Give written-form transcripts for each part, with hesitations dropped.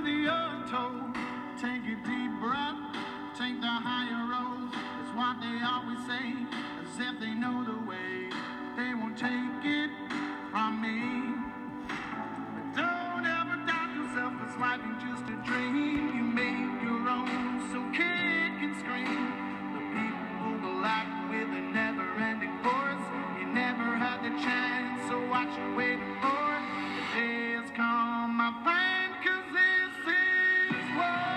the untold. Take a deep breath, take the higher road. It's what they always say, as if they know the way. They won't take it from me. But don't ever doubt yourself, 'cause life ain't just a dream. You make your own, so kick and scream. The people will act with a never-ending force. You never had the chance, so what you waiting for? The day has come, my friend, 'cause this is war.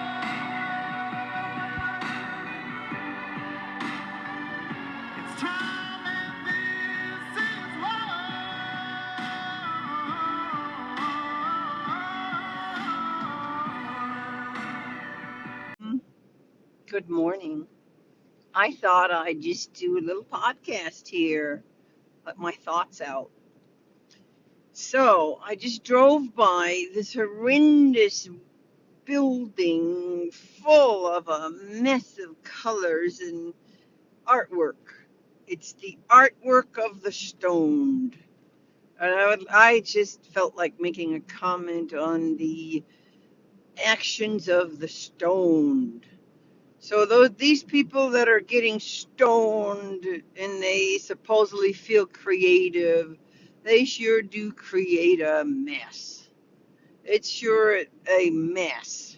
It's time and this is war. Good morning. I thought I'd just do a little podcast here, let my thoughts out. So I just drove by this horrendous building full of a mess of colors and artwork. It's the artwork of the stoned. And I just felt like making a comment on the actions of the stoned. So these people that are getting stoned and they supposedly feel creative, they sure do create a mess. It's sure a mess.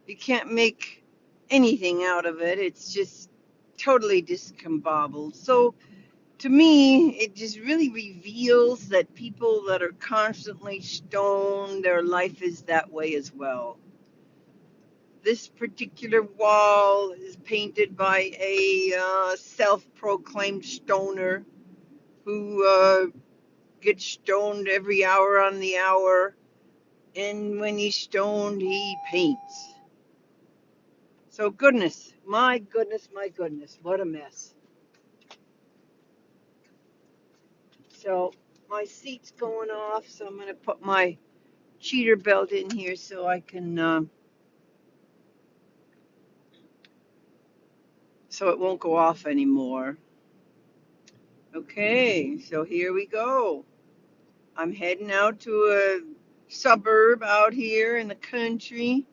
You can't make anything out of it. It's just totally discombobbled. So to me, it just really reveals that people that are constantly stoned, their life is that way as well. This particular wall is painted by a self-proclaimed stoner who gets stoned every hour on the hour, and when he's stoned, he paints. So goodness, my goodness, what a mess. So my seat's going off, so I'm going to put my cheater belt in here so I can, so it won't go off anymore. Okay, so here we go. I'm heading out to a suburb out here in the country,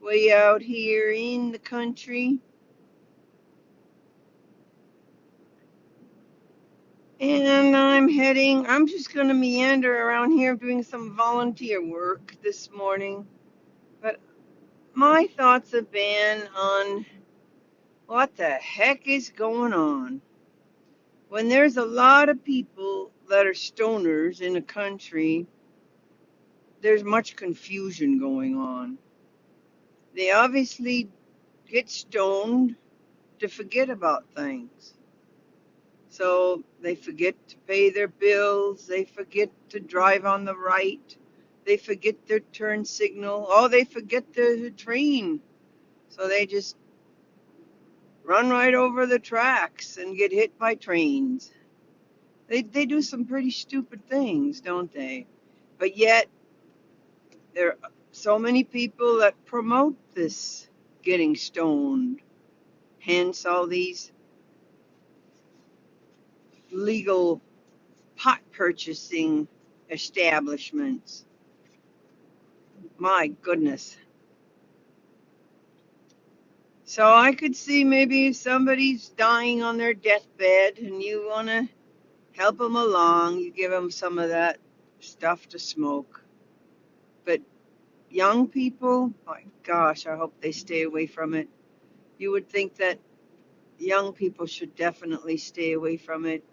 way out here in the country. And I'm just going to meander around here doing some volunteer work this morning. But my thoughts have been on what the heck is going on. When there's a lot of people that are stoners in a country, there's much confusion going on. They obviously get stoned to forget about things. So they forget to pay their bills, they forget to drive on the right, they forget their turn signal, oh, they forget the train. So they just run right over the tracks and get hit by trains. They do some pretty stupid things, don't they? But yet, there are so many people that promote this getting stoned. Hence all these legal pot purchasing establishments. My goodness. So I could see maybe somebody's dying on their deathbed and you want to help them along. You give them some of that stuff to smoke. But young people, my gosh, I hope they stay away from it. You would think that young people should definitely stay away from it.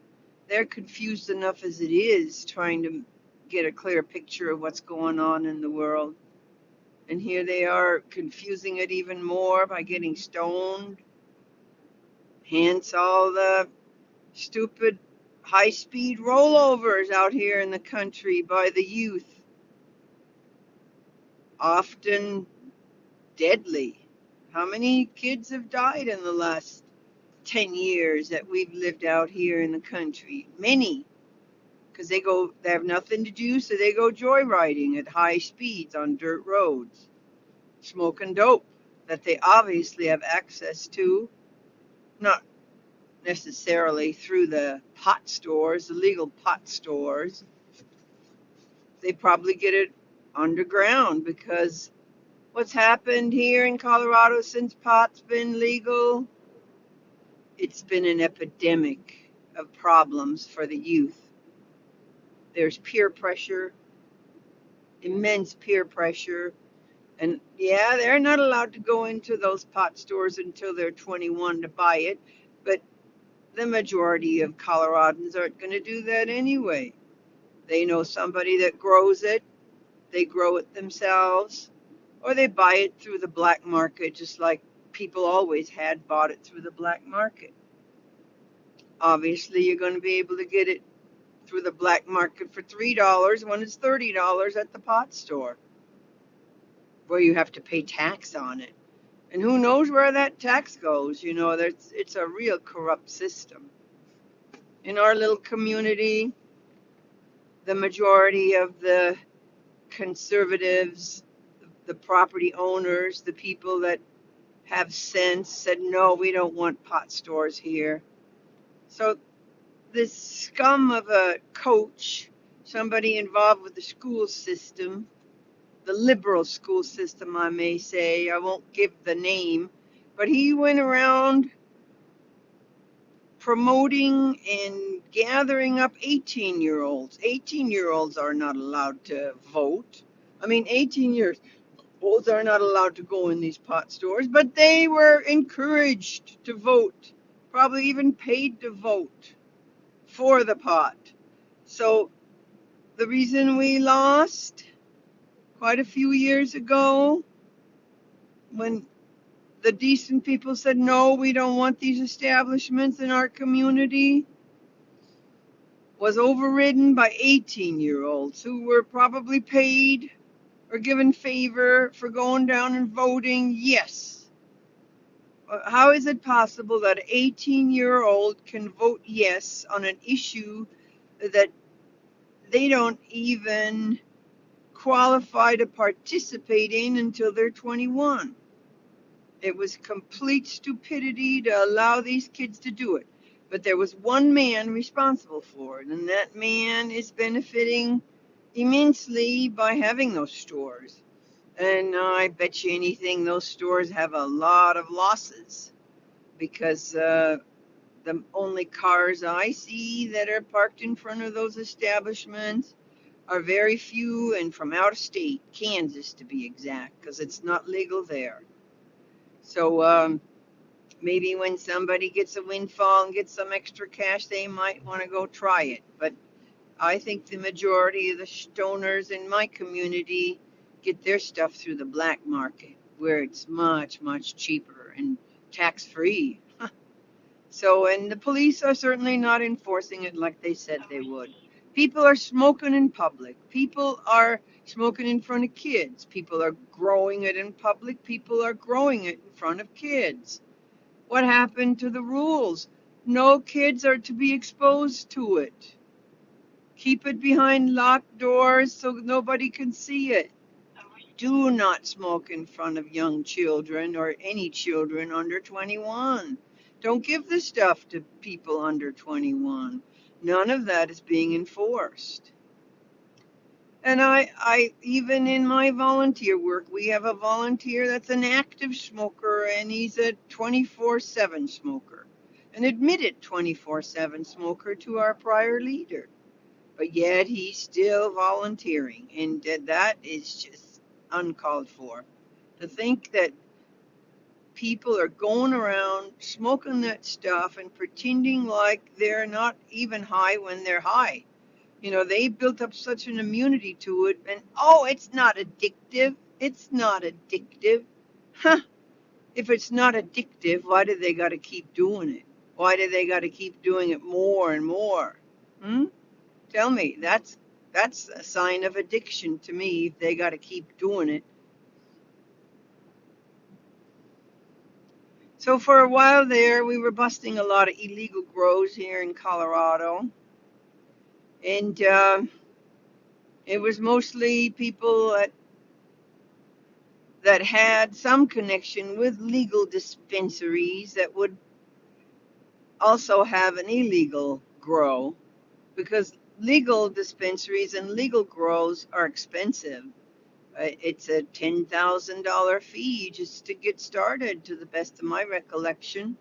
They're confused enough as it is trying to get a clear picture of what's going on in the world. And here they are confusing it even more by getting stoned. Hence all the stupid high-speed rollovers out here in the country by the youth. Often deadly. How many kids have died in the last 10 years that we've lived out here in the country? Many. Because they have nothing to do, so they go joyriding at high speeds on dirt roads, smoking dope that they obviously have access to, not necessarily through the pot stores, the legal pot stores. They probably get it underground because What's happened here in Colorado since pot's been legal? It's been an epidemic of problems for the youth. There's peer pressure, immense peer pressure. And yeah, they're not allowed to go into those pot stores until they're 21 to buy it. But the majority of Coloradans aren't going to do that anyway. They know somebody that grows it, they grow it themselves, or they buy it through the black market, just like people always had bought it through the black market. Obviously, you're going to be able to get it through the black market for $3 when it's $30 at the pot store, where you have to pay tax on it. And who knows where that tax goes? You know, it's a real corrupt system. In our little community, the majority of the conservatives, the property owners, the people that have sense said, no, we don't want pot stores here. So this scum of a coach, somebody involved with the school system, the liberal school system, I may say, I won't give the name, but he went around promoting and gathering up 18-year-olds. 18-year-olds are not allowed to vote. I mean, 18-year-olds are not allowed to go in these pot stores, but they were encouraged to vote, probably even paid to vote for the pot. So the reason we lost quite a few years ago, when the decent people said, no, we don't want these establishments in our community, was overridden by 18-year-olds who were probably paid or given favor for going down and voting yes. How is it possible that an 18-year-old can vote yes on an issue that they don't even qualify to participate in until they're 21? It was complete stupidity to allow these kids to do it. But there was one man responsible for it, and that man is benefiting immensely by having those stores. And I bet you anything those stores have a lot of losses, because the only cars I see that are parked in front of those establishments are very few and from out of state, Kansas to be exact, because it's not legal there. So maybe when somebody gets a windfall and gets some extra cash, they might want to go try it. But I think the majority of the stoners in my community get their stuff through the black market, where it's much, much cheaper and tax-free. So, and the police are certainly not enforcing it like they said they would. People are smoking in public. People are smoking in front of kids. People are growing it in public. People are growing it in front of kids. What happened to the rules? No kids are to be exposed to it. Keep it behind locked doors so nobody can see it. Do not smoke in front of young children or any children under 21. Don't give the stuff to people under 21. None of that is being enforced. And I even in my volunteer work, we have a volunteer that's an active smoker, and he's a 24/7 smoker, an admitted 24/7 smoker to our prior leader. But yet he's still volunteering, and that is just uncalled for. To think that people are going around smoking that stuff and pretending like they're not even high when they're high. You know, they built up such an immunity to it, and oh, it's not addictive. It's not addictive. Huh. If it's not addictive, why do they got to keep doing it? Why do they got to keep doing it more and more? Hmm? Tell me, that's a sign of addiction to me if they got to keep doing it. So for a while there, we were busting a lot of illegal grows here in Colorado, and it was mostly people that had some connection with legal dispensaries that would also have an illegal grow, because legal dispensaries and legal grows are expensive. It's a $10,000 fee just to get started, to the best of my recollection.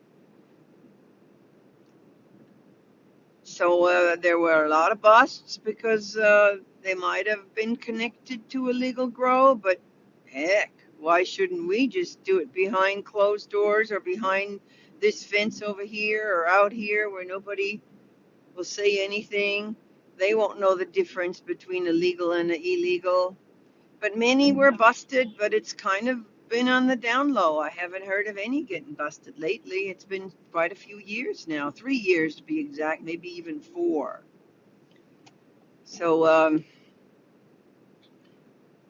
So there were a lot of busts because they might have been connected to illegal grow, but heck, why shouldn't we just do it behind closed doors or behind this fence over here or out here where nobody will say anything? They won't know the difference between illegal and illegal. But many were busted, but it's kind of been on the down low. I haven't heard of any getting busted lately. It's been quite a few years now, 3 years to be exact, maybe even 4. So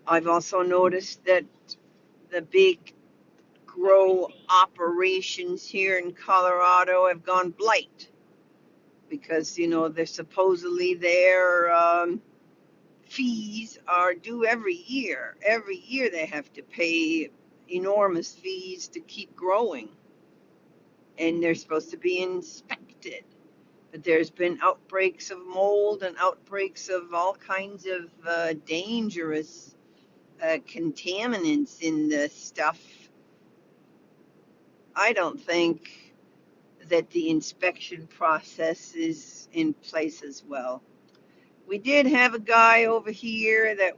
I've also noticed that the big grow operations here in Colorado have gone blight because, you know, they're supposedly their fees are due every year. Every year they have to pay enormous fees to keep growing, and they're supposed to be inspected. But there's been outbreaks of mold and outbreaks of all kinds of dangerous contaminants in the stuff. I don't think that the inspection process is in place as well. We did have a guy over here that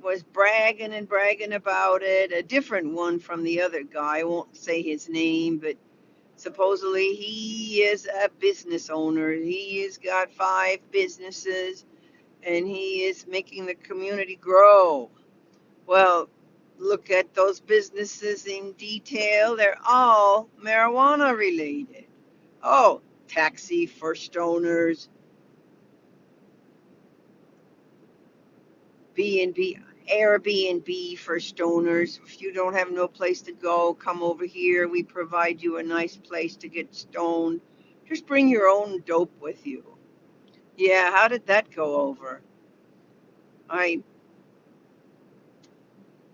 was bragging and bragging about it, a different one from the other guy. I won't say his name, but supposedly he is a business owner. He has got 5 businesses and he is making the community grow. Well, look at those businesses in detail. They're all marijuana related. Oh, taxi first owners, B&B, Airbnb first owners. If you don't have no place to go, come over here. We provide you a nice place to get stoned. Just bring your own dope with you. Yeah, how did that go over? I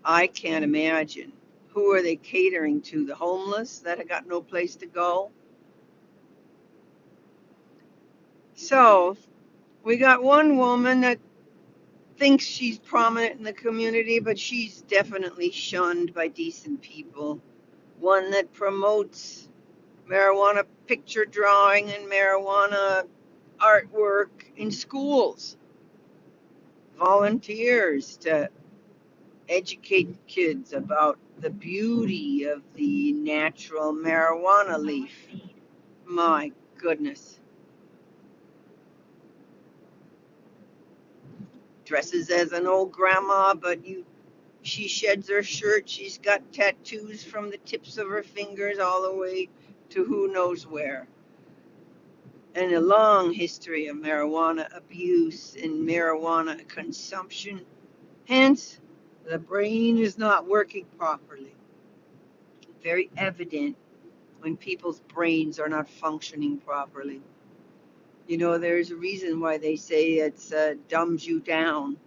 I can't imagine. Who are they catering to? The homeless that have got no place to go? So, we got one woman that thinks she's prominent in the community, but she's definitely shunned by decent people. One that promotes marijuana picture drawing and marijuana artwork in schools, volunteers to educate kids about the beauty of the natural marijuana leaf. My goodness. Dresses as an old grandma, but she sheds her shirt. She's got tattoos from the tips of her fingers all the way to who knows where. And a long history of marijuana abuse and marijuana consumption. Hence, the brain is not working properly. Very evident when people's brains are not functioning properly. You know, there's a reason why they say it's dumbs you down.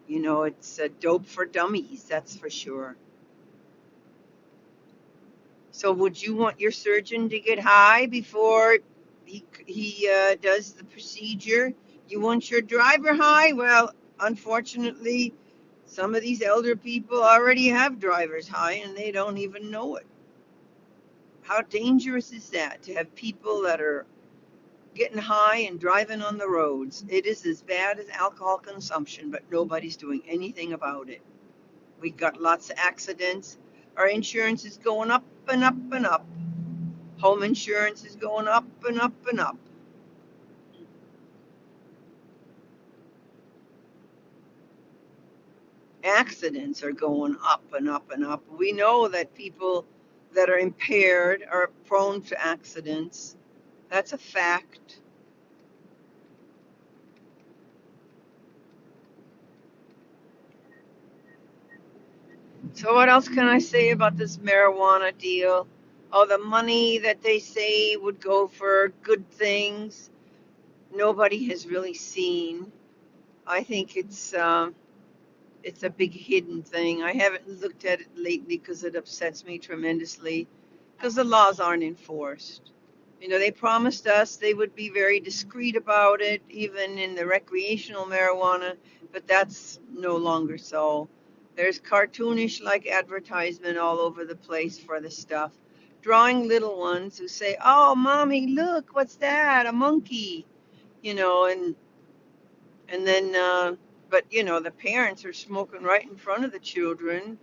You know, it's dope for dummies, that's for sure. So would you want your surgeon to get high before he does the procedure? You want your driver high? Well, unfortunately, some of these elder people already have drivers high and they don't even know it. How dangerous is that to have people that are getting high and driving on the roads? It is as bad as alcohol consumption, but nobody's doing anything about it. We got lots of accidents. Our insurance is going up and up and up. Home insurance is going up and up and up. Accidents are going up and up and up. We know that people that are impaired are prone to accidents. That's a fact. So what else can I say about this marijuana deal? Oh, the money that they say would go for good things, nobody has really seen. I think it's a big hidden thing. I haven't looked at it lately because it upsets me tremendously because the laws aren't enforced. You know, they promised us they would be very discreet about it, even in the recreational marijuana, but that's no longer so. There's cartoonish like advertisement all over the place for the stuff. Drawing little ones who say, "Oh, mommy, look, what's that? A monkey." You know, and then but the parents are smoking right in front of the children,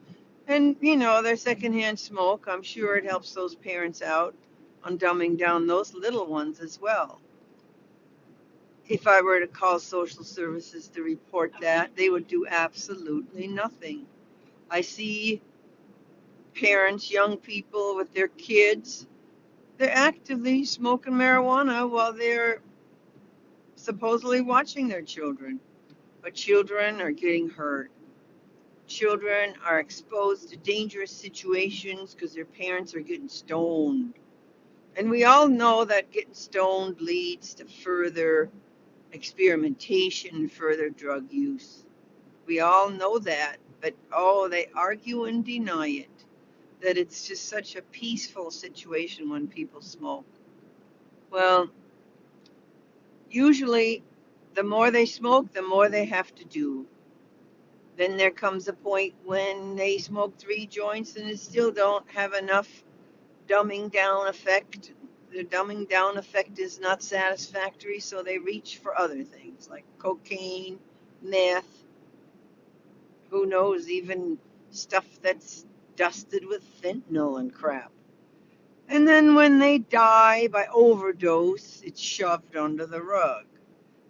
and their secondhand smoke. I'm sure it helps those parents out on dumbing down those little ones as well. If I were to call social services to report that, they would do absolutely nothing. I see parents, young people with their kids, they're actively smoking marijuana while they're supposedly watching their children. But children are getting hurt. Children are exposed to dangerous situations because their parents are getting stoned. And we all know that getting stoned leads to further experimentation, further drug use. We all know that, but they argue and deny it. That it's just such a peaceful situation when people smoke. Well, usually the more they smoke, the more they have to do. Then there comes a point when they smoke 3 joints and it still don't have enough dumbing down effect. The dumbing down effect is not satisfactory, so they reach for other things like cocaine, meth, who knows, even stuff that's dusted with fentanyl and crap. And then when they die by overdose, it's shoved under the rug.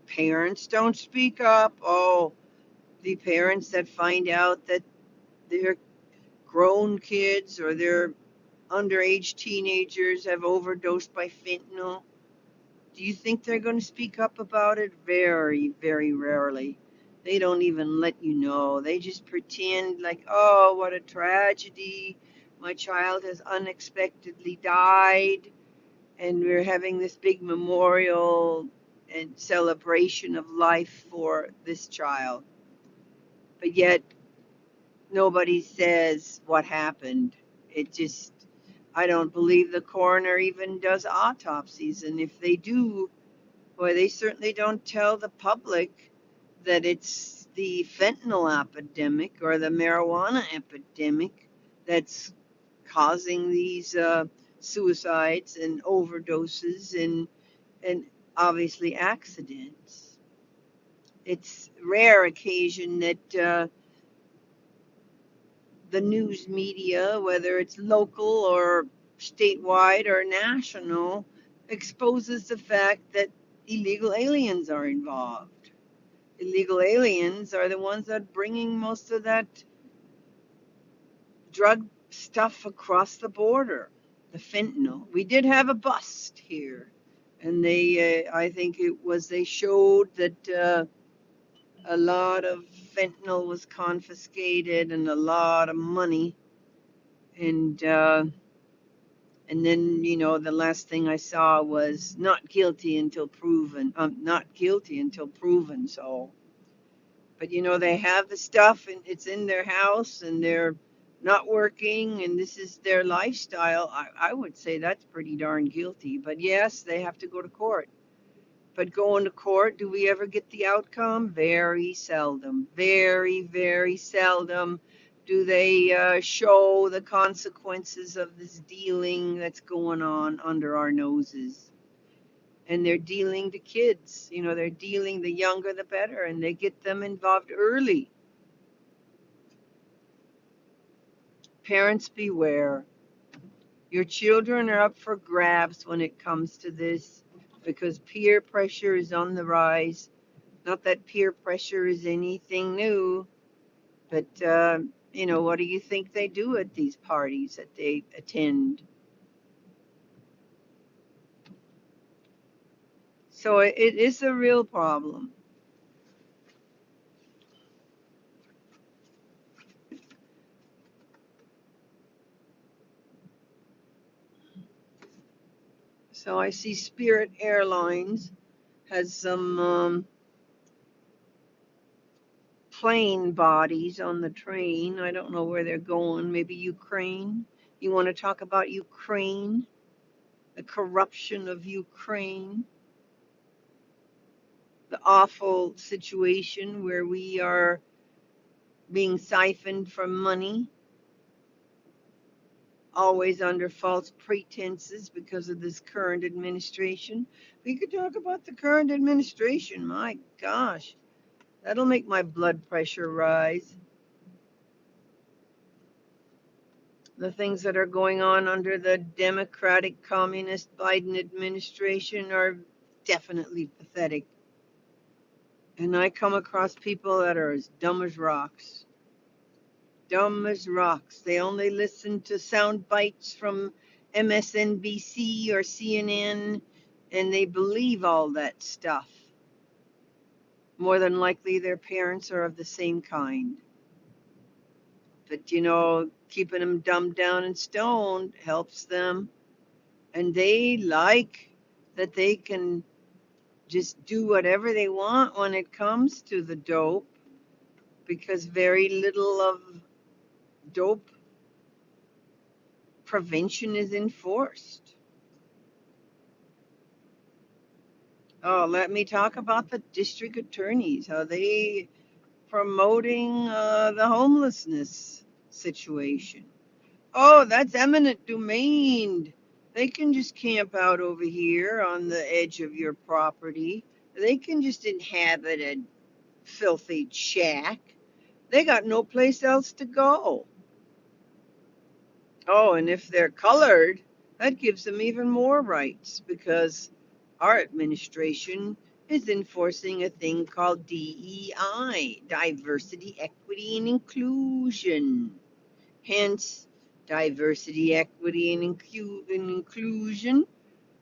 Parents don't speak up. Oh, the parents that find out that their grown kids or their underage teenagers have overdosed by fentanyl, do you think they're going to speak up about it? Very, very rarely. They don't even let you know. They just pretend like, oh, what a tragedy. My child has unexpectedly died, and we're having this big memorial and celebration of life for this child. But yet, nobody says what happened. It just, I don't believe the coroner even does autopsies. And if they do, boy, they certainly don't tell the public that it's the fentanyl epidemic or the marijuana epidemic that's causing these suicides and overdoses and obviously accidents. It's rare occasion that the news media, whether it's local or statewide or national, exposes the fact that illegal aliens are involved. Illegal aliens are the ones that are bringing most of that drug stuff across the border, the fentanyl. We did have a bust here, and I think it was, they showed that a lot of fentanyl was confiscated and a lot of money, and then, the last thing I saw was not guilty until proven. Not guilty until proven. So, but they have the stuff and it's in their house and they're not working and this is their lifestyle. I would say that's pretty darn guilty. But yes, they have to go to court. But going to court, do we ever get the outcome? Very seldom. Very, very seldom do they show the consequences of this dealing that's going on under our noses. And they're dealing to kids. They're dealing, the younger the better, and they get them involved early. Parents, beware. Your children are up for grabs when it comes to this because peer pressure is on the rise. Not that peer pressure is anything new, but, what do you think they do at these parties that they attend? So it is a real problem. So I see Spirit Airlines has some plane bodies on the train. I don't know where they're going. Maybe Ukraine. You want to talk about Ukraine? The corruption of Ukraine? The awful situation where we are being siphoned for money, always under false pretenses because of this current administration. We could talk about the current administration. My gosh, that'll make my blood pressure rise. The things that are going on under the Democratic Communist Biden administration are definitely pathetic. And I come across people that are as dumb as rocks. Dumb as rocks. They only listen to sound bites from MSNBC or CNN, and they believe all that stuff. More than likely, their parents are of the same kind. But, keeping them dumbed down and stoned helps them. And they like that they can just do whatever they want when it comes to the dope, because very little of dope prevention is enforced. Oh, let me talk about the district attorneys, how they promoting the homelessness situation. Oh, that's eminent domain. They can just camp out over here on the edge of your property. They can just inhabit a filthy shack. They got no place else to go. Oh, and if they're colored, that gives them even more rights, because our administration is enforcing a thing called DEI, diversity, equity, and inclusion. Hence, diversity, equity, and inclusion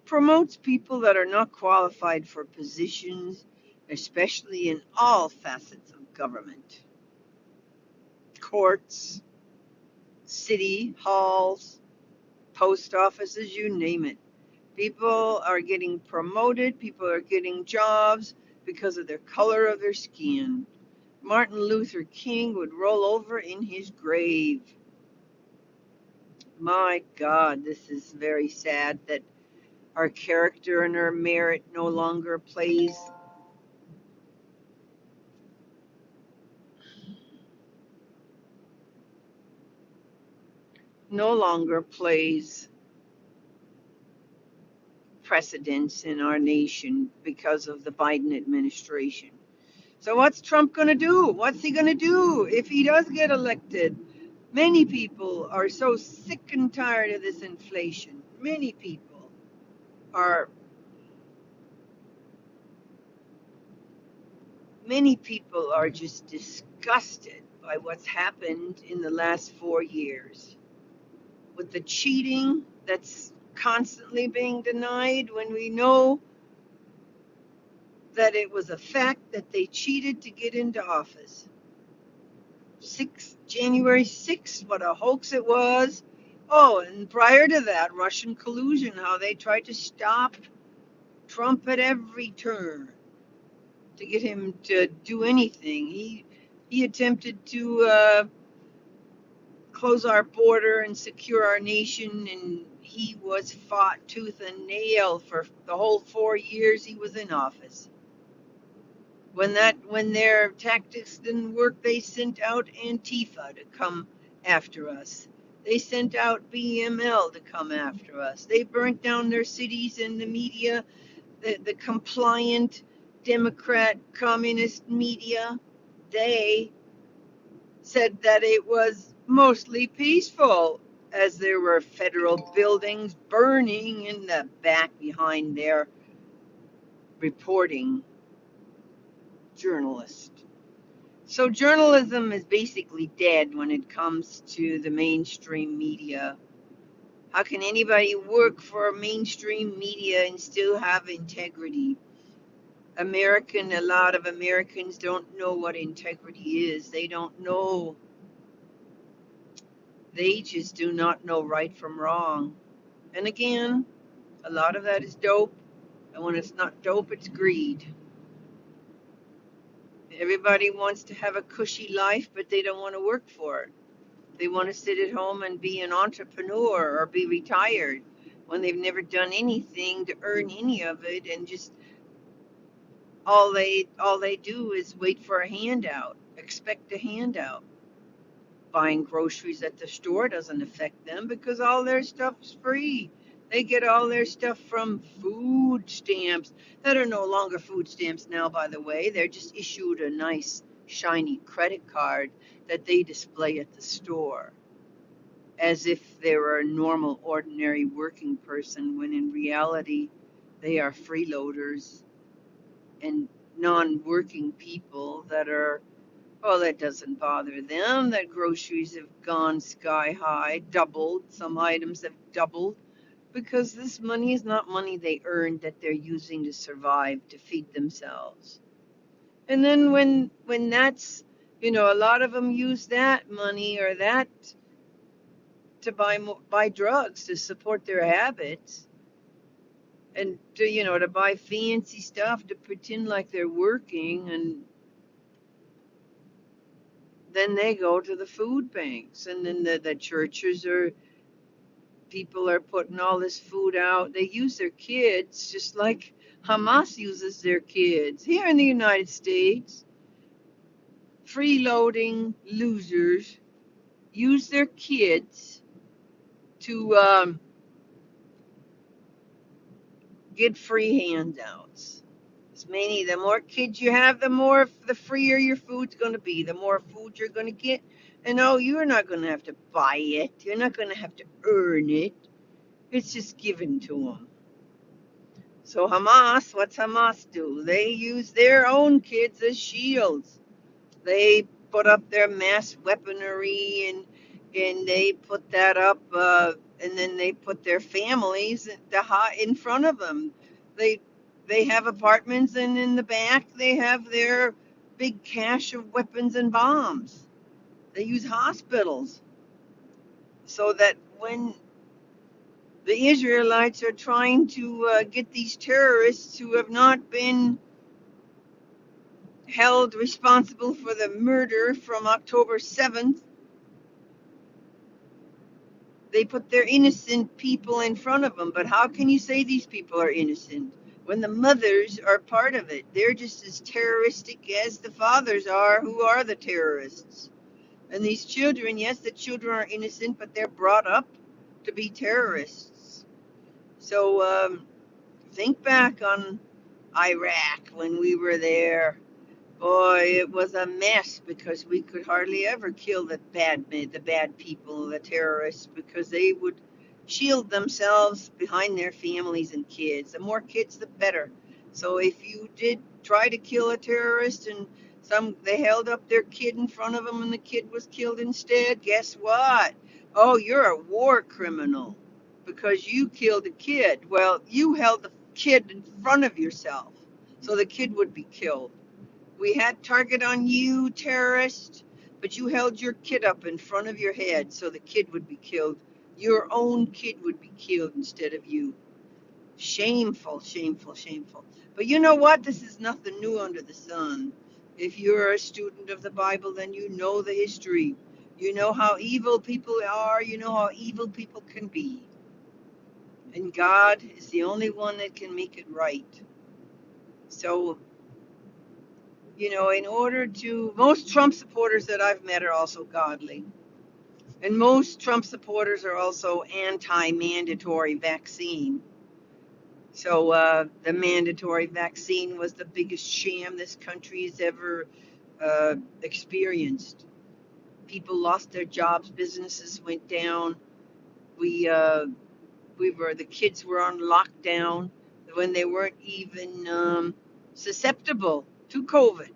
promotes people that are not qualified for positions, especially in all facets of government. Courts, city halls, post offices, you name it. People are getting promoted, people are getting jobs because of their color of their skin. Martin Luther King would roll over in his grave. My God, this is very sad that our character and our merit no longer plays precedence in our nation because of the Biden administration. So what's Trump going to do? What's he going to do if he does get elected? Many people are so sick and tired of this inflation. Are many people are just disgusted by what's happened in the last 4 years, with the cheating that's constantly being denied, when we know that it was a fact that they cheated to get into office. January 6th, what a hoax it was. Oh, and prior to that, Russian collusion, how they tried to stop Trump at every turn to get him to do anything. He attempted to close our border and secure our nation, and he was fought tooth and nail for the whole 4 years he was in office. When their tactics didn't work, they sent out Antifa to come after us. They sent out BML to come after us. They burnt down their cities, and the media, the compliant Democrat communist media, they said that it was mostly peaceful, as there were federal buildings burning in the back behind their reporting journalists. So journalism is basically dead when it comes to the mainstream media. How can anybody work for mainstream media and still have integrity? A lot of Americans don't know what integrity is. They don't know. They just do not know right from wrong. And again, a lot of that is dope. And when it's not dope, it's greed. Everybody wants to have a cushy life, but they don't want to work for it. They want to sit at home and be an entrepreneur or be retired when they've never done anything to earn any of it, and just all they do is wait for a handout, expect a handout. buying groceries at the store doesn't affect them because all their stuff's free. They get all their stuff from food stamps that are no longer food stamps now, by the way. They're just issued a nice, shiny credit card that they display at the store as if they were a normal, ordinary working person, when in reality, they are freeloaders and non working people that are, well, that doesn't bother them that groceries have gone sky high, doubled. Some items have doubled because this money is not money they earned that they're using to survive, to feed themselves. And then when that's, a lot of them use that money or that to buy drugs to support their habits, and to buy fancy stuff to pretend like they're working, and then they go to the food banks, and then the churches or people are putting all this food out. They use their kids just like Hamas uses their kids here in the United States. Freeloading losers use their kids to get free handouts. The more kids you have, the freer your food's going to be, the more food you're going to get. And no, you're not going to have to buy it. You're not going to have to earn it. It's just given to them. So what's Hamas do? They use their own kids as shields. They put up their mass weaponry, and they put that up, and then they put their families in front of them. They they have apartments, and in the back they have their big cache of weapons and bombs. They use hospitals so that when the Israelites are trying to get these terrorists who have not been held responsible for the murder from October 7th, they put their innocent people in front of them. But how can you say these people are innocent when the mothers are part of it? They're just as terroristic as the fathers are, who are the terrorists. And these children, yes, the children are innocent, but they're brought up to be terrorists. So think back on Iraq when we were there. Boy, it was a mess because we could hardly ever kill the bad people, the terrorists, because they would shield themselves behind their families and kids. The more kids, the better. So if you did try to kill a terrorist and they held up their kid in front of them and the kid was killed instead, guess what? Oh, you're a war criminal because you killed a kid. Well, you held the kid in front of yourself, so the kid would be killed. We had target on you, terrorist, but you held your kid up in front of your head so the kid would be killed. Your own kid would be killed instead of you. Shameful, shameful, shameful. But you know what? This is nothing new under the sun. If you're a student of the Bible, then you know the history. You know how evil people are. You know how evil people can be. And God is the only one that can make it right. So, most Trump supporters that I've met are also godly. And most Trump supporters are also anti-mandatory vaccine. So the mandatory vaccine was the biggest sham this country has ever experienced. People lost their jobs, businesses went down. The kids were on lockdown when they weren't even susceptible to COVID.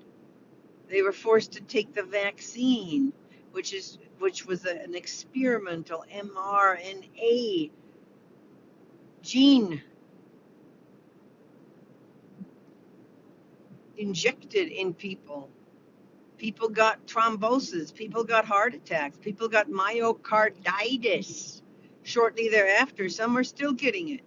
They were forced to take the vaccine, which was an experimental mRNA gene injected in people. People got thrombosis, people got heart attacks, people got myocarditis shortly thereafter. Some are still getting it.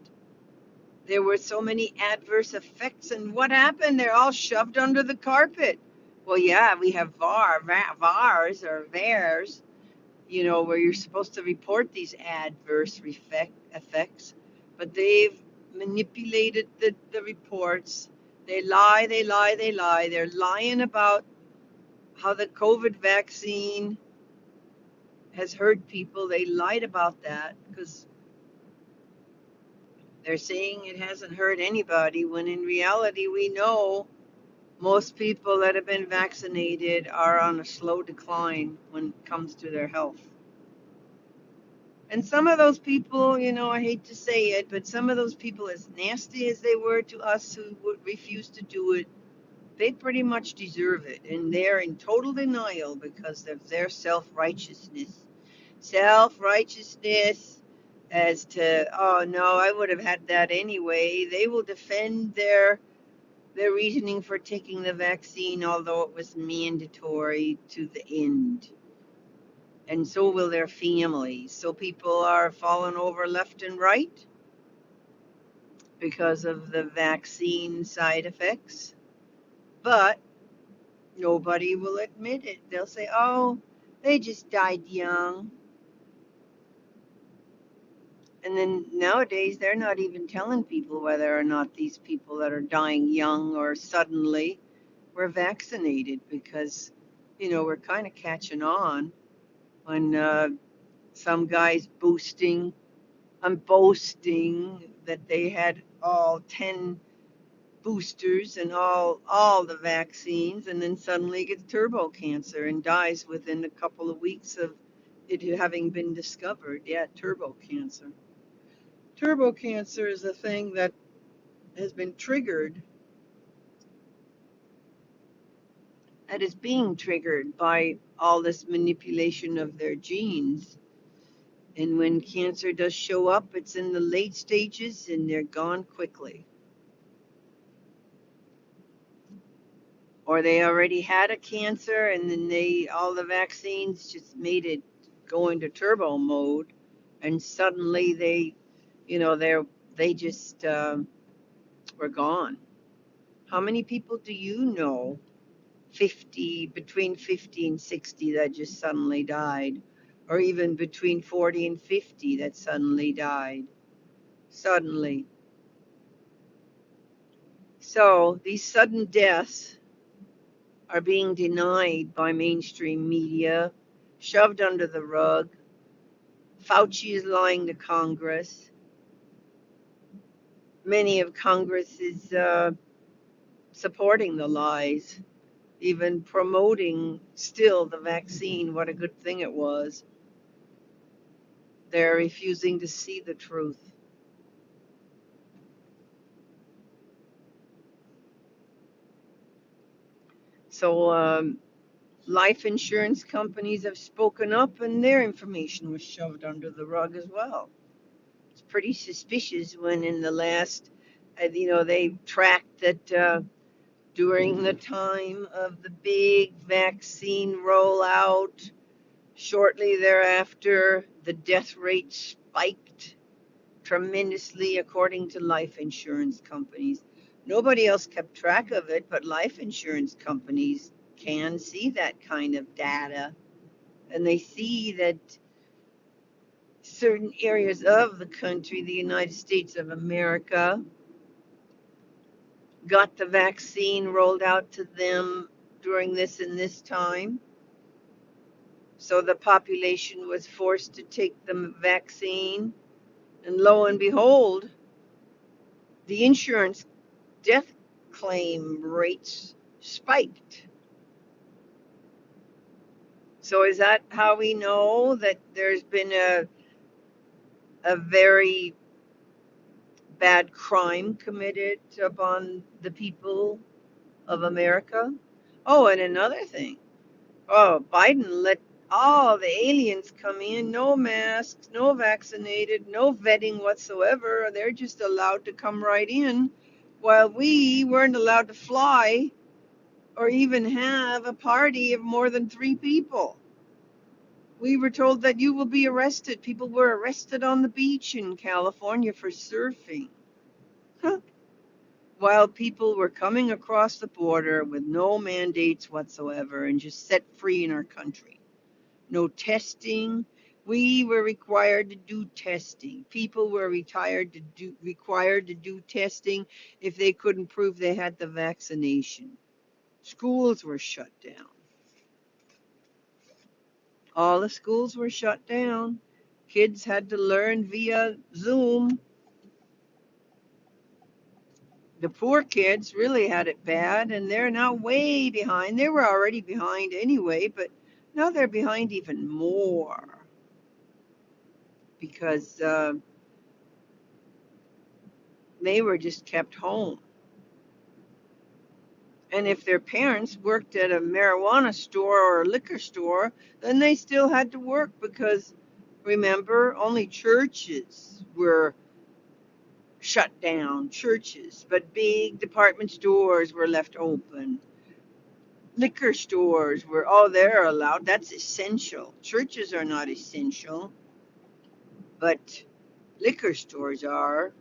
There were so many adverse effects, and what happened? They're all shoved under the carpet. Well, yeah, we have VARs or VAERS, where you're supposed to report these adverse effects, but they've manipulated the reports. They lie, they lie, they lie. They're lying about how the COVID vaccine has hurt people. They lied about that because they're saying it hasn't hurt anybody, when in reality, we know most people that have been vaccinated are on a slow decline when it comes to their health. And some of those people, I hate to say it, but some of those people, as nasty as they were to us who would refuse to do it, they pretty much deserve it. And they're in total denial because of their self-righteousness. Self-righteousness as to, oh no, I would have had that anyway. They will defend their reasoning for taking the vaccine, although it was mandatory, to the end. And so will their families. So people are falling over left and right because of the vaccine side effects. But nobody will admit it. They'll say, oh, they just died young. And then nowadays, they're not even telling people whether or not these people that are dying young or suddenly were vaccinated, because, we're kind of catching on when some guys boasting that they had all 10 boosters and all the vaccines, and then suddenly gets turbo cancer and dies within a couple of weeks of it having been discovered. Yeah, turbo cancer. Turbo cancer is a thing that has been triggered, that is being triggered by all this manipulation of their genes. And when cancer does show up, it's in the late stages and they're gone quickly. Or they already had a cancer and then all the vaccines just made it go into turbo mode, and suddenly they just were gone. How many people do you know, between 50 and 60, that just suddenly died? Or even between 40 and 50 that suddenly died? Suddenly. So these sudden deaths are being denied by mainstream media, shoved under the rug. Fauci is lying to Congress. Many of Congress is supporting the lies, even promoting still the vaccine, what a good thing it was. They're refusing to see the truth. So life insurance companies have spoken up, and their information was shoved under the rug as well. It's pretty suspicious when in the last, they tracked that during the time of the big vaccine rollout, shortly thereafter, the death rate spiked tremendously, according to life insurance companies. Nobody else kept track of it, but life insurance companies can see that kind of data. And they see that certain areas of the country, the United States of America, got the vaccine rolled out to them during this and this time. So the population was forced to take the vaccine. And lo and behold, the insurance death claim rates spiked. So is that how we know that there's been a very bad crime committed upon the people of America? Oh, and another thing. Oh, Biden let all the aliens come in, no masks, no vaccinated, no vetting whatsoever. They're just allowed to come right in, while we weren't allowed to fly or even have a party of more than 3 people. We were told that you will be arrested. People were arrested on the beach in California for surfing. Huh. While people were coming across the border with no mandates whatsoever and just set free in our country. No testing. We were required to do testing. People were required to do testing if they couldn't prove they had the vaccination. Schools were shut down. All the schools were shut down. Kids had to learn via Zoom. The poor kids really had it bad, and they're now way behind. They were already behind anyway, but now they're behind even more because they were just kept home. And if their parents worked at a marijuana store or a liquor store, then they still had to work because remember, only churches were shut down, churches, but big department stores were left open. Liquor stores were, oh, they're allowed. That's essential. Churches are not essential, but liquor stores are.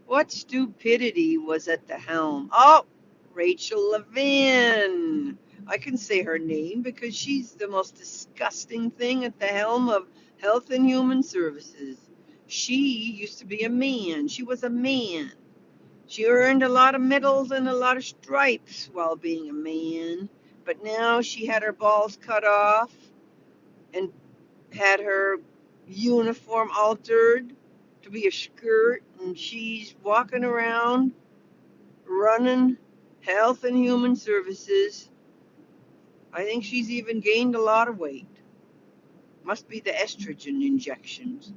What stupidity was at the helm? Oh, Rachel Levin. I can say her name because she's the most disgusting thing at the helm of Health and Human Services. She used to be a man. She was a man. She earned a lot of medals and a lot of stripes while being a man. But now she had her balls cut off and had her uniform altered to be a skirt, and she's walking around running Health and Human Services. I think she's even gained a lot of weight. Must be the estrogen injections.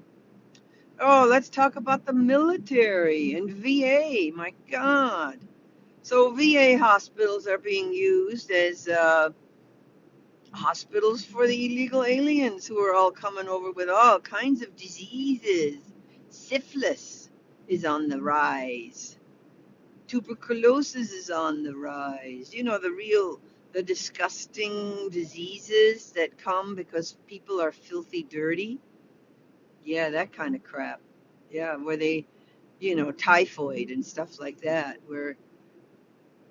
Oh, let's talk about the military and VA. My God. So VA hospitals are being used as hospitals for the illegal aliens who are all coming over with all kinds of diseases. Syphilis is on the rise. Tuberculosis is on the rise. You know, the disgusting diseases that come because people are filthy dirty. Yeah, that kind of crap. Yeah, where they, typhoid and stuff like that, where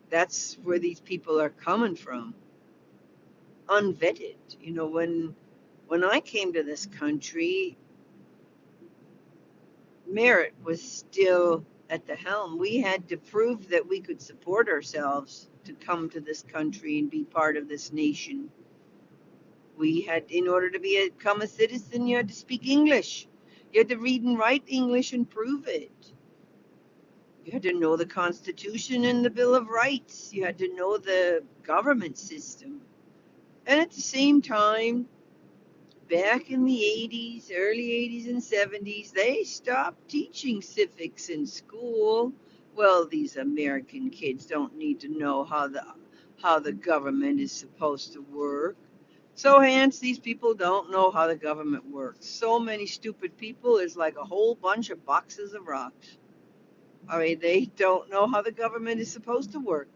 that's where these people are coming from, unvetted. When I came to this country, Merritt was still at the helm. We had to prove that we could support ourselves to come to this country and be part of this nation. In order to become a citizen, you had to speak English. You had to read and write English and prove it. You had to know the Constitution and the Bill of Rights. You had to know the government system. And at the same time, back in the 80s, early 80s and 70s, they stopped teaching civics in school. Well, these American kids don't need to know how the government is supposed to work. So hence these people don't know how the government works. So many stupid people is like a whole bunch of boxes of rocks. I mean, they don't know how the government is supposed to work.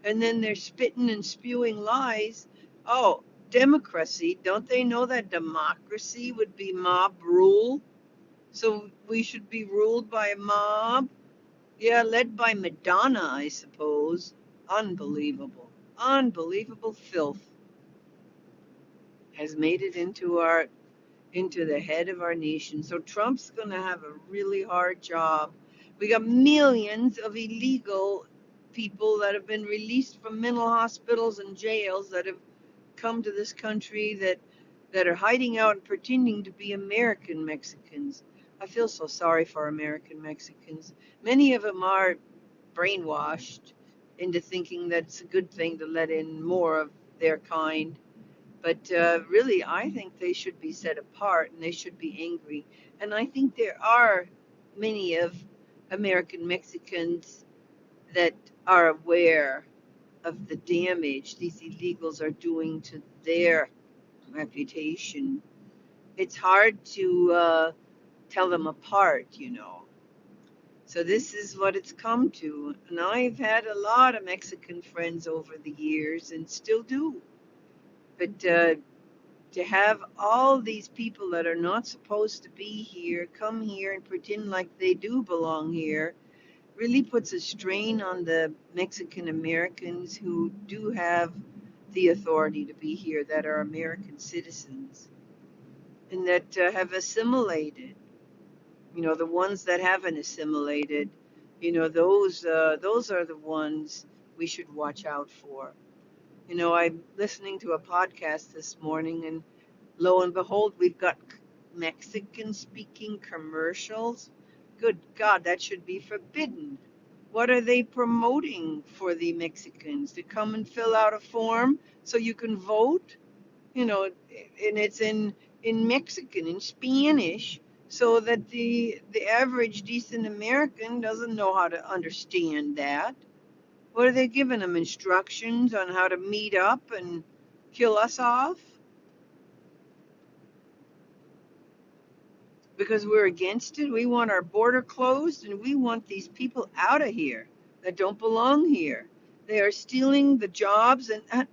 And then they're spitting and spewing lies. Oh, democracy. Don't they know that democracy would be mob rule? So we should be ruled by a mob? Yeah, led by Madonna, I suppose. Unbelievable. Unbelievable filth has made it into the head of our nation. So Trump's going to have a really hard job. We got millions of illegal people that have been released from mental hospitals and jails that have come to this country that are hiding out and pretending to be American Mexicans. I feel so sorry for American Mexicans. Many of them are brainwashed into thinking that it's a good thing to let in more of their kind. But really, I think they should be set apart and they should be angry. And I think there are many of American Mexicans that are aware of the damage these illegals are doing to their reputation. It's hard to tell them apart. So this is what it's come to. And I've had a lot of Mexican friends over the years and still do. But to have all these people that are not supposed to be here come here and pretend like they do belong here really puts a strain on the Mexican Americans who do have the authority to be here, that are American citizens and that have assimilated. The ones that haven't assimilated, those are the ones we should watch out for. I'm listening to a podcast this morning, and Lo and behold, we've got Mexican speaking commercials. Good God, that should be forbidden. What are they promoting for the Mexicans? To come and fill out a form so you can vote? You know, and it's in Mexican, in Spanish, so that the average decent American doesn't know how to understand that. What are they giving them? Instructions on how to meet up and kill us off? Because we're against it. We want our border closed and we want these people out of here that don't belong here. They are stealing the jobs, and then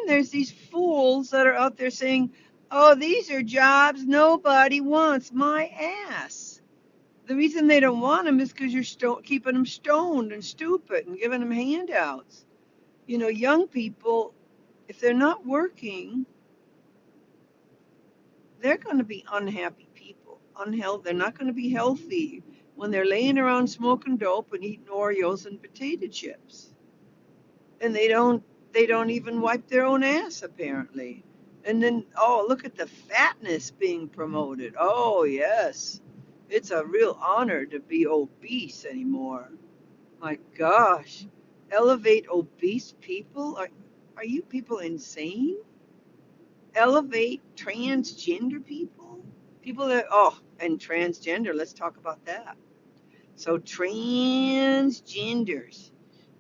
there's these fools that are out there saying, "Oh, these are jobs nobody wants." My ass. The reason they don't want them is because you're keeping them stoned and stupid and giving them handouts. You know, young people, if they're not working, they're going to be unhappy people, unhealthy. They're not going to be healthy when they're laying around smoking dope and eating Oreos and potato chips. And they don't even wipe their own ass apparently. And then, oh, look at the fatness being promoted. Oh, yes. It's a real honor to be obese anymore. My gosh. Elevate obese people? Are you people insane? Elevate transgender people? People that, oh, and transgender, let's talk about that. So, transgenders.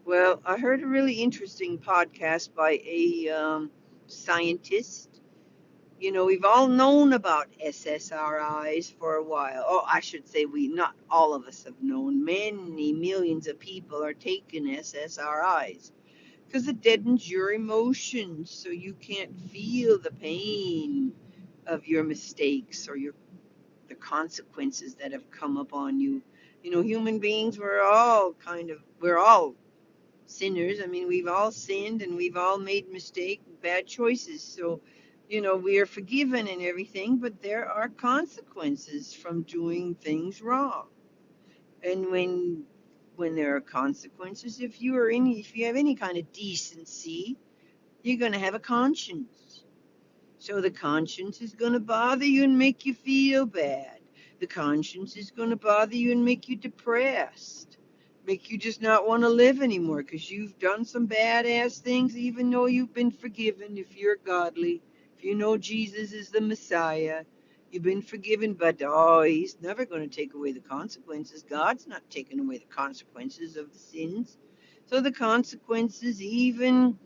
Well, I heard a really interesting podcast by a scientist. You know, we've all known about SSRIs for a while. Oh, I should say not all of us have known. Many millions of people are taking SSRIs because it deadens your emotions so you can't feel the pain of your mistakes or the consequences that have come upon you. You know, human beings, we're all sinners. I mean, we've all sinned and we've all made bad choices. So, you know, we are forgiven and everything, but there are consequences from doing things wrong. And when there are consequences, if you have any kind of decency, you're going to have a conscience. So the conscience is going to bother you and make you feel bad. The conscience is going to bother you and make you depressed. Make you just not want to live anymore because you've done some badass things, even though you've been forgiven if you're godly. If you know Jesus is the Messiah, you've been forgiven, but oh, he's never going to take away the consequences. God's not taking away the consequences of the sins. So the consequences, even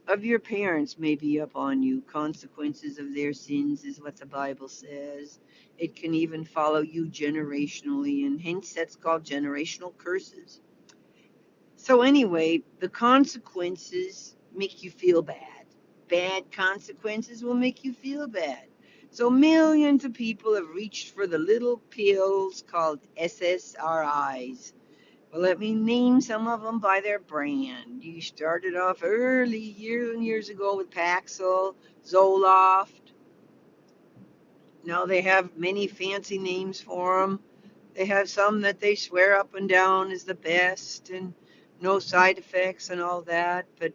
of your parents may be upon you. Consequences of their sins is what the Bible says. It can even follow you generationally, and hence that's called generational curses. So, anyway, the consequences make you feel bad. Bad consequences will make you feel bad. So, millions of people have reached for the little pills called SSRIs. Well, let me name some of them by their brand. You started off early years and years ago with Paxil, Zoloft. Now they have many fancy names for them. They have some that they swear up and down is the best and no side effects and all that. But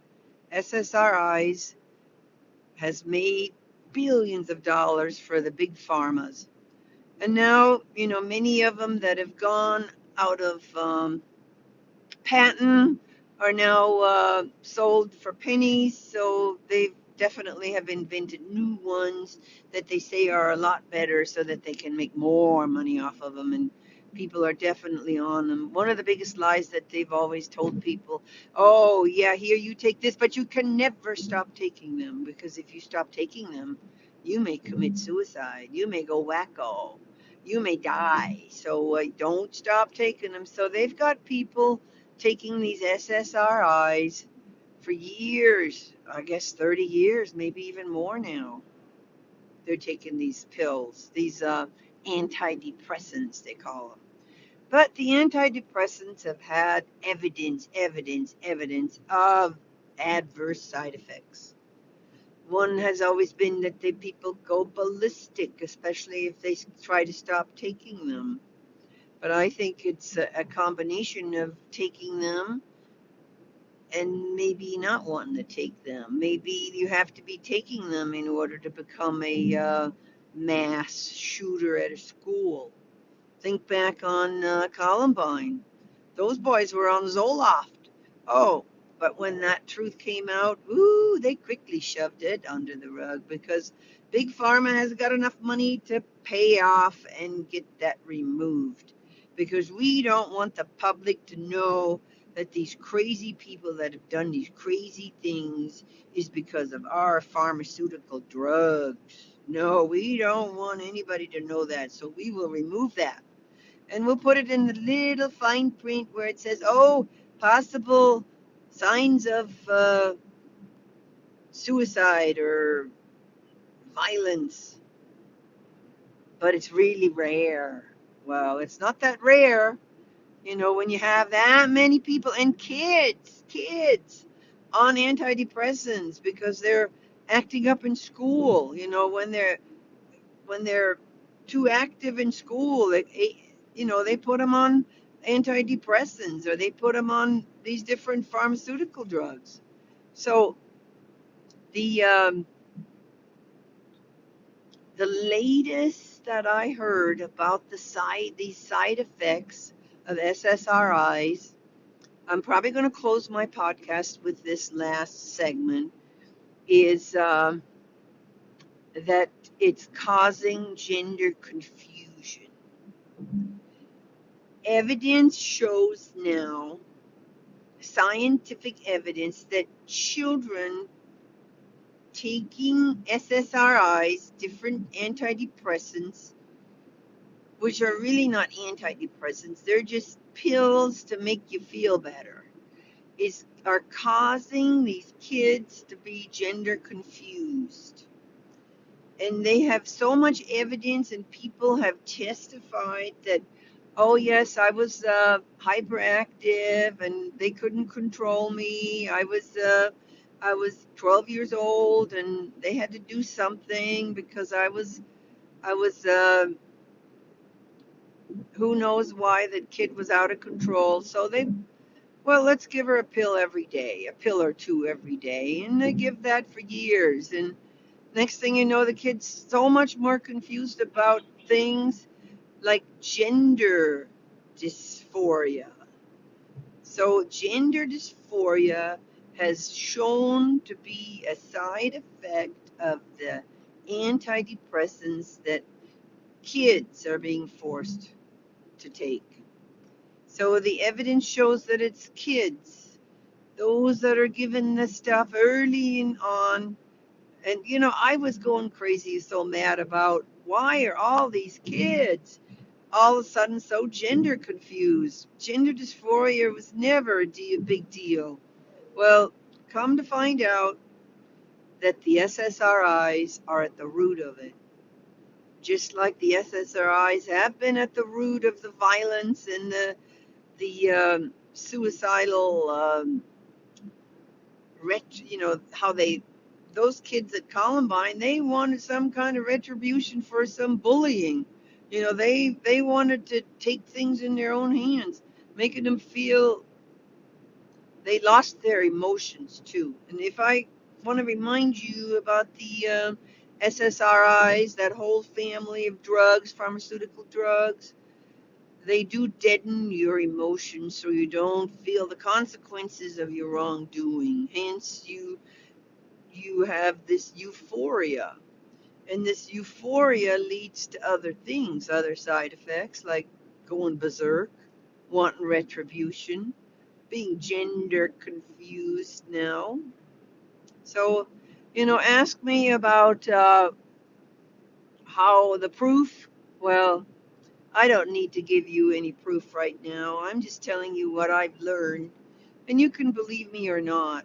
SSRIs has made billions of dollars for the big pharmas. And now, you know, many of them that have gone out of patent are now sold for pennies. So they definitely have invented new ones that they say are a lot better so that they can make more money off of them. And people are definitely on them. One of the biggest lies that they've always told people, oh, yeah, here you take this, but you can never stop taking them because if you stop taking them, you may commit suicide. You may go wacko. You may die. So don't stop taking them. So they've got people taking these SSRIs for years, I guess 30 years, maybe even more now. They're taking these pills, these antidepressants, they call them. But the antidepressants have had evidence of adverse side effects. One has always been that people go ballistic, especially if they try to stop taking them. But I think it's a combination of taking them and maybe not wanting to take them. Maybe you have to be taking them in order to become a mass shooter at a school. Think back on Columbine. Those boys were on Zoloft. Oh, but when that truth came out, ooh, they quickly shoved it under the rug because Big Pharma has got enough money to pay off and get that removed. Because we don't want the public to know that these crazy people that have done these crazy things is because of our pharmaceutical drugs. No, we don't want anybody to know that, so we will remove that. And we'll put it in the little fine print where it says, oh, possible signs of suicide or violence, but it's really rare. Well, it's not that rare, when you have that many people and kids on antidepressants because they're acting up in school, when they're too active in school, they put them on antidepressants or they put them on these different pharmaceutical drugs. So the the latest that I heard about these side effects of SSRIs, I'm probably going to close my podcast with this last segment, is that it's causing gender confusion. Evidence shows now, scientific evidence, that children taking SSRIs, different antidepressants, which are really not antidepressants, they're just pills to make you feel better, are causing these kids to be gender confused. And they have so much evidence, and people have testified that, oh yes, I was hyperactive and they couldn't control me. I was 12 years old and they had to do something because I was who knows why the kid was out of control. So let's give her a pill every day, a pill or two every day, and they give that for years. And next thing you know, the kid's so much more confused about things like gender dysphoria. So gender dysphoria has shown to be a side effect of the antidepressants that kids are being forced to take. So the evidence shows that it's kids, those that are given this stuff early on. And I was going crazy, so mad about why are all these kids all of a sudden so gender confused. Gender dysphoria was never a big deal. Well, come to find out that the SSRIs are at the root of it. Just like the SSRIs have been at the root of the violence and the suicidal, how those kids at Columbine, they wanted some kind of retribution for some bullying. They wanted to take things in their own hands, making them feel they lost their emotions too. And if I want to remind you about the SSRIs, that whole family of drugs, pharmaceutical drugs, they do deaden your emotions so you don't feel the consequences of your wrongdoing. Hence, you have this euphoria. And this euphoria leads to other things, other side effects like going berserk, wanting retribution, being gender confused now. So, ask me about how the proof. Well, I don't need to give you any proof right now. I'm just telling you what I've learned. And you can believe me or not.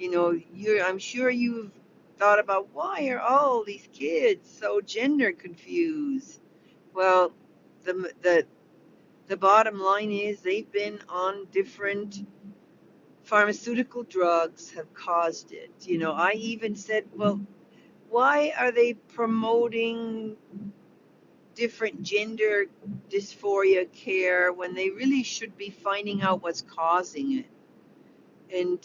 I'm sure you've thought about why are all these kids so gender confused? Well, the the bottom line is they've been on different pharmaceutical drugs have caused it. I even said, well, why are they promoting different gender dysphoria care when they really should be finding out what's causing it? And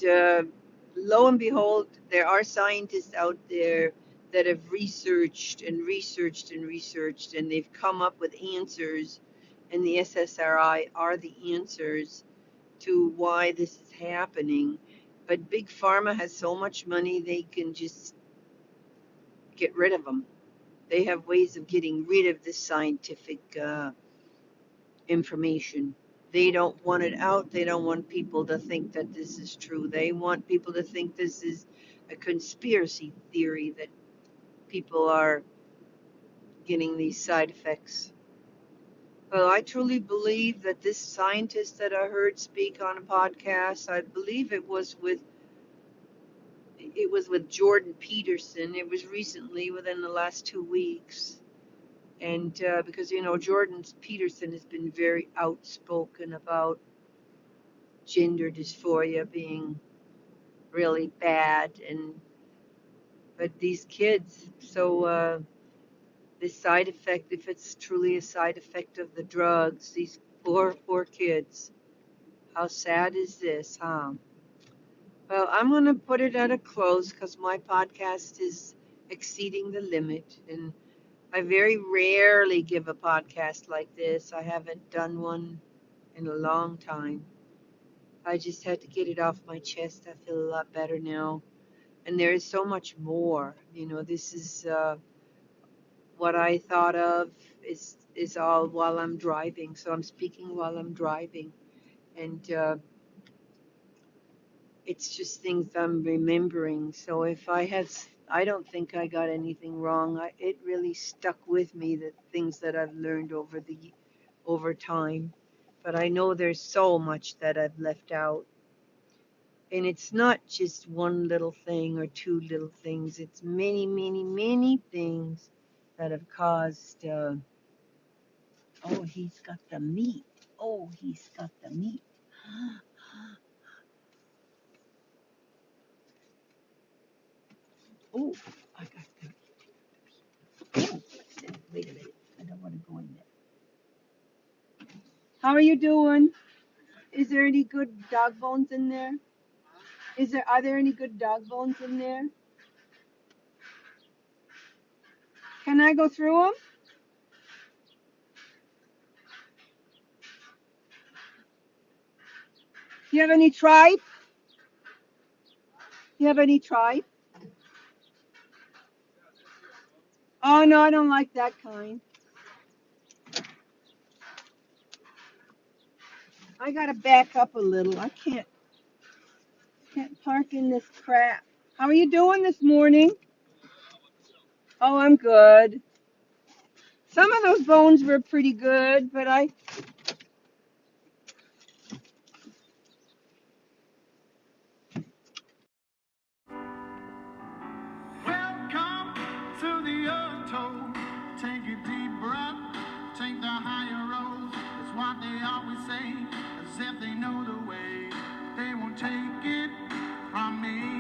lo and behold, there are scientists out there that have researched and researched and researched, and they've come up with answers. And the SSRI are the answers to why this is happening. But Big Pharma has so much money, they can just get rid of them. They have ways of getting rid of this scientific information. They don't want it out. They don't want people to think that this is true. They want people to think this is a conspiracy theory, that people are getting these side effects. Well, I truly believe that this scientist that I heard speak on a podcast, I believe it was with Jordan Peterson. It was recently, within the last 2 weeks. And because, Jordan Peterson has been very outspoken about gender dysphoria being really bad. But these kids, so this side effect, if it's truly a side effect of the drugs, these poor kids, how sad is this, huh? Well, I'm going to put it at a close because my podcast is exceeding the limit. And I very rarely give a podcast like this. I haven't done one in a long time. I just had to get it off my chest. I feel a lot better now. And there is so much more. This is what I thought of is all while I'm driving. So I'm speaking while I'm driving. And it's just things I'm remembering. So if I don't think I got anything wrong. It really stuck with me, the things that I've learned over time. But I know there's so much that I've left out. And it's not just one little thing or two little things. It's many, many, many things that have caused. Oh, he's got the meat. Oh, he's got the meat. Oh, I got the. Oh, wait a minute. I don't want to go in there. How are you doing? Is there any good dog bones in there? Are there any good dog bones in there? Can I go through them? Do you have any tripe? Do you have any tripe? Oh no, I don't like that kind. I gotta back up a little. I can't park in this crap. How are you doing this morning? Oh, I'm good. Some of those bones were pretty good, but Welcome to the Undertow. Take a deep breath, take the higher road. That's what they always say, as if they know the way. They won't take it from me.